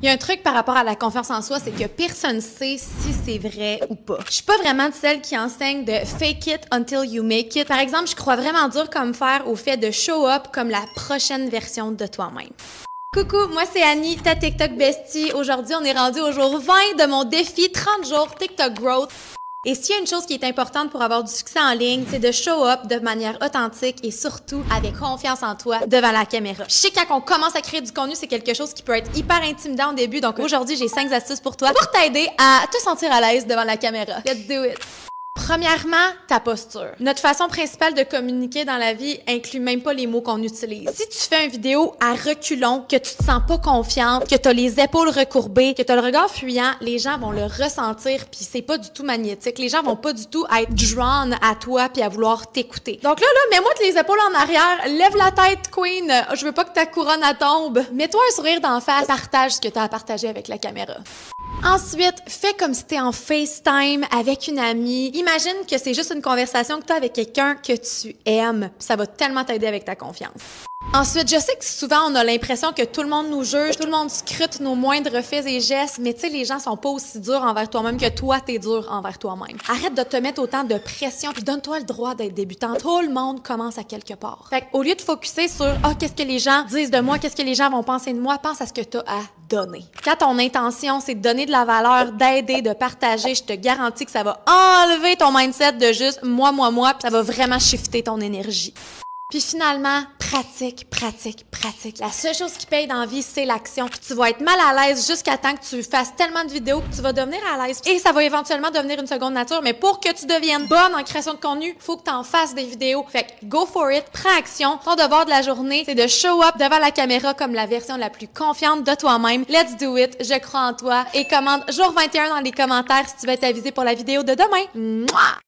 Il y a un truc par rapport à la confiance en soi, c'est que personne ne sait si c'est vrai ou pas. Je suis pas vraiment de celle qui enseigne de fake it until you make it. Par exemple, je crois vraiment dur comme fer au fait de show up comme la prochaine version de toi-même. Coucou, moi c'est Annie, ta TikTok bestie. Aujourd'hui, on est rendu au jour 20 de mon défi 30 jours TikTok Growth. Et s'il y a une chose qui est importante pour avoir du succès en ligne, c'est de show up de manière authentique et surtout avec confiance en toi devant la caméra. Je sais que quand on commence à créer du contenu, c'est quelque chose qui peut être hyper intimidant au début. Donc aujourd'hui, j'ai 5 astuces pour toi pour t'aider à te sentir à l'aise devant la caméra. Let's do it! Premièrement, ta posture. Notre façon principale de communiquer dans la vie inclut même pas les mots qu'on utilise. Si tu fais une vidéo à reculons, que tu te sens pas confiante, que tu as les épaules recourbées, que tu as le regard fuyant, les gens vont le ressentir puis c'est pas du tout magnétique. Les gens vont pas du tout être drawn à toi puis à vouloir t'écouter. Donc là, mets-moi les épaules en arrière, lève la tête, queen. Je veux pas que ta couronne tombe. Mets-toi un sourire d'en face, partage ce que tu as à partager avec la caméra. Ensuite, fais comme si t'es en FaceTime avec une amie. Imagine que c'est juste une conversation que tu as avec quelqu'un que tu aimes. Ça va tellement t'aider avec ta confiance. Ensuite, je sais que souvent, on a l'impression que tout le monde nous juge, tout le monde scrute nos moindres faits et gestes, mais tu sais, les gens sont pas aussi durs envers toi-même que toi, t'es dur envers toi-même. Arrête de te mettre autant de pression puis donne-toi le droit d'être débutant. Tout le monde commence à quelque part. Fait qu'au lieu de focuser sur « Ah, qu'est-ce que les gens disent de moi, qu'est-ce que les gens vont penser de moi », pense à ce que t'as à donner. Quand ton intention, c'est de donner de la valeur, d'aider, de partager, je te garantis que ça va enlever ton mindset de juste « moi », puis ça va vraiment shifter ton énergie. Puis finalement, pratique. La seule chose qui paye dans la vie, c'est l'action. Puis tu vas être mal à l'aise jusqu'à temps que tu fasses tellement de vidéos que tu vas devenir à l'aise. Et ça va éventuellement devenir une seconde nature. Mais pour que tu deviennes bonne en création de contenu, faut que tu en fasses des vidéos. Fait que go for it, prends action. Ton devoir de la journée, c'est de show up devant la caméra comme la version la plus confiante de toi-même. Let's do it, je crois en toi. Et commente jour 21 dans les commentaires si tu veux être avisé pour la vidéo de demain. Mouah!